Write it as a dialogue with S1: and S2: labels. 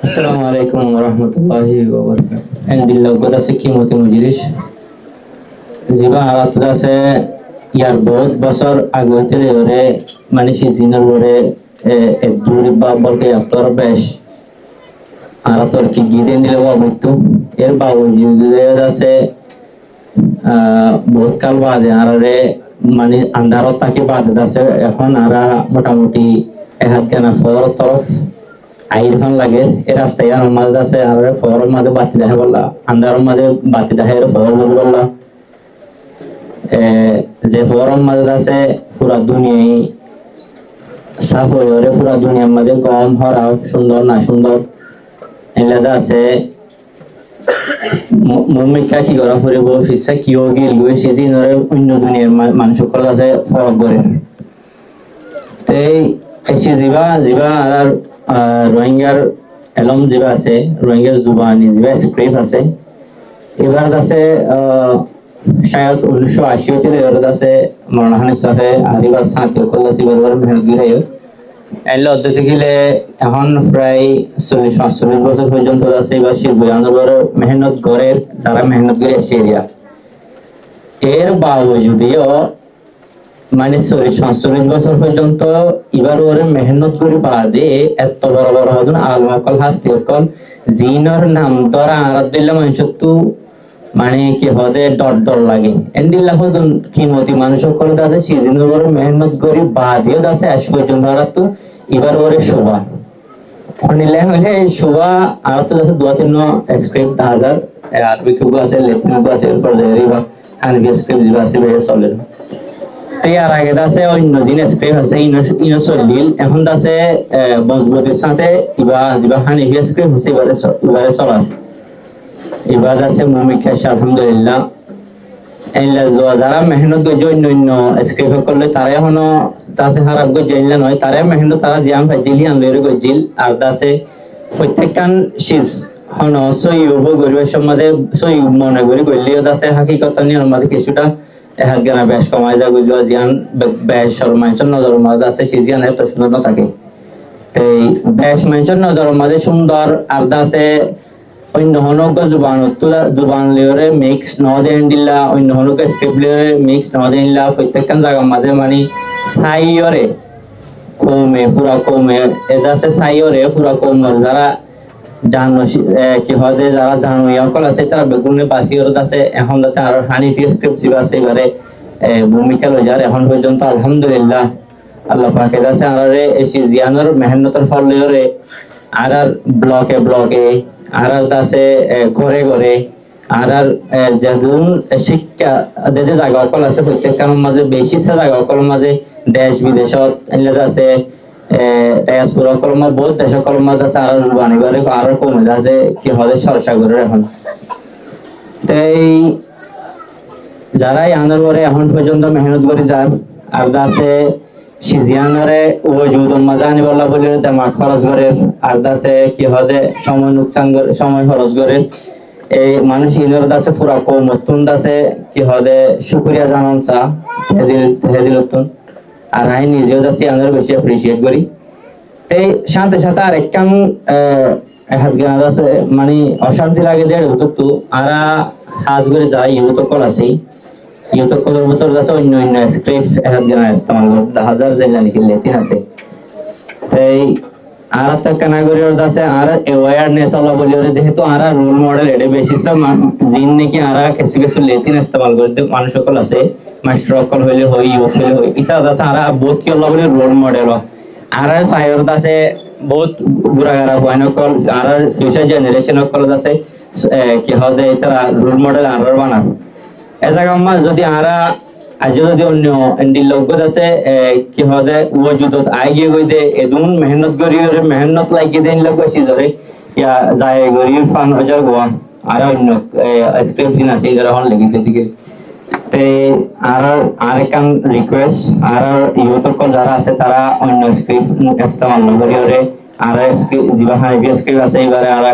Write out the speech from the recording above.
S1: Assalamualaikum warahmatullahi wabarakatuh. Alhamdulillah pada sekimoti majlis. Jiba alat আছে ইয়ার বহুত বছর আগতে রে মানে সিজনাল রে এক দূর বা বলকে আপনার বেশ আরাতর কি গিদে নিলে বাবু এর বাবুজি আছে বহুত কাল বাদে আরে মানে আন্ধারত তাকে বাদে আছে এখন আরা মোটামুটি এহাত কেনা ফর তরফ আইরফান লাগে এ রাস্তায় আর মাঝে আছে আর ফরের মাঝে বাতি দেখা বললা আন্ধারের মাঝে বাতি দেখা এর ফর ধরে বললা যে ফরের মাঝে আছে পুরা দুনিয়ায় সাফ হয়ে ওরে পুরা দুনিয়ার মাঝে গম হরা সুন্দর না সুন্দর এলাদা আছে মুমিকা কি করা ফুরিব ফিসা কিও গিল গই সিজি নরে অন্য দুনিয়ার মানুষ সকল আছে ফরক করে তেই এসি জিবা জিবা আর রোহিঙ্গার এলম জিবা আছে রোহিঙ্গার জুবানি জিবা স্ক্রিপ্ট আছে এবার আছে শায়দ 1980 তে এর আছে মাওলানা হানিফ সাহেব আরিবার সাথে কল আছে বরাবর মেহনত করে এল অধ্যক্ষ গিলে এখন প্রায় 40-45 বছর পর্যন্ত আছে এবার সে বয়ানবর মেহনত করে যারা মেহনত করে এরিয়া এর বাবজুদিও মানে 40-45 বছর পর্যন্ত এবার ওরে মেহনত করে বাদে এত বড় বড় হদন আলমাকল হাসতে কল জিনর নাম ধরা আরাদিল্লা মানুষত্ব মানে কি হদে ডর লাগে এন্ডিল্লা হদন কিমতি মানুষ সকল আছে সিজনের বড় মেহনত করে বাদেও আছে আজ পর্যন্ত আর তো এবার ওরে শোভা নিলে হলে শোভা আর তো আছে 2-3 স্ক্রিপ্ট 1000 আরবি কুব আছে লেটিন কুব আছে এরপর দেরিবা আরবি স্ক্রিপ্ট জিবা আছে বেশ চলে আর আগে আছে অন্য জিনিস স্ক্রিপ্ট আছে ইনো চলিল এখন আছে মজবুতির সাথে জিবা হানিফি স্ক্রিপ্ট আছে এবারে চলার এবার আছে মুমিকা আলহামদুলিল্লাহ এলা যারা মেহনত গই অন্য স্ক্রিপ্ট করলে তারা এখনো তাছে খারাপ গই জানলা নয় তারা মেহনত তারা জিয়াম ফাজিলি আনলে গই জিল আর দাসে প্রত্যেকখান সিজ হন সইব গরিবের সমাজে সই মনে করি গলিও দাসে হাকিকত নিয়ে আমাদের কিছুটা এহাত গানা বেশ কমায় যা গুজুয়া জিয়ান বেশ শর্মাইছন নজর মাঝে আছে সে জিয়ান এত সুন্দর না থাকে তাই বেশ মেনশন নজর মাঝে সুন্দর আর দাসে অন্য হনক জুবান লিওরে মিক্স ন দেন দিলা অন্য হনক স্ক্রিপ্ট লিওরে মিক্স ন দেন দিলা প্রত্যেকখান জায়গা মাঝে মানে সাইয়রে কমে পুরা কমে এদাসে সাইয়রে পুরা কমর যারা জানো কি হদে যারা জানো ইয়াকল আছে তারা বেগুনে বাসিয়র আছে এখন আছে আর হানিফি স্ক্রিপ্ট জিবা আছে এবারে ভূমিকা লয় যার এখন পর্যন্ত আলহামদুলিল্লাহ আল্লাহ পাকের আছে আরে এসি জিয়ানোর মেহনতের ফল লিওরে আর ব্লকে আর আছে ঘরে ঘরে আর যেদিন শিক্ষা দেদে জায়গা অকল আছে প্রত্যেকখান মাঝে বেশি জায়গা অকল মাঝে দেশ বিদেশত এলাকা আছে ডায়াসপোরা কলমা বহুত দেশ কলমা আছে আর জুবানি বারে আর কমে আছে কি হলে সরসাগরের এখন তাই যারাই আনার পরে এখন পর্যন্ত মেহনত করে যার আর আছে সিজিয়ানরে ওজুদ মাজানি বলা বলে তেমা খরচ করে আর আছে কি হদে সময় নুকসান করে সময় খরচ করে এই মানুষ ইনর দাসে পুরা কমতুন দাসে কি হদে শুকরিয়া জানান চা হেদিলতুন আর আই নিজেও দাসি আনার বেশি অ্যাপ্রিশিয়েট করি এই শান্তি সাথে আর একখান হাত গান আছে মানে অশান্তি লাগে দেড় তো আরা হাজ করে যায় ইউতো কল আছে ইউতো কলের ভিতর আছে অন্য স্ক্রিপ্ট হাত গান ইস্তেমাল করতে হাজার জানি কি লেতিন আছে তাই আর একটা কানাগরির আছে আর অ্যাওয়ারনেস আলা বলি যেহেতু আর রোল মডেল এডে বেশি সব জিন নাকি আর কিছু লেতিন ইস্তেমাল করতে মানুষ সকল আছে মাস্টার সকল হইলে হই ইউজ হইলে হই এটা আছে আর বহুত কি আল্লাহ বলে রোল মডেল আর সাইর আছে বহুত গুড়াগারা হয় নকল আর ফিউচার জেনারেশন সকল আছে কি হদে এটা রোল মডেল আর বানাবো এ জায়গা মা যদি আরা আজ যদি অন্য এন্ডিল লগত আছে কি হদে ওজুদত আইগে গই দে এদুন মেহনত করি মেহনত লাগি দেন লগ বেশি ধরে ইয়া যায় গরি ফান হাজার গোয়া আর অন্য স্ক্রিপ্ট দিন আছে যারা হল লাগি দিকে তে আর কান রিকোয়েস্ট আর ইউতো কল যারা আছে তারা অন্য স্ক্রিপ্ট ইস্তেমাল করি আর স্ক্রিপ্ট জিবা হাই স্ক্রিপ্ট আছে এবারে আর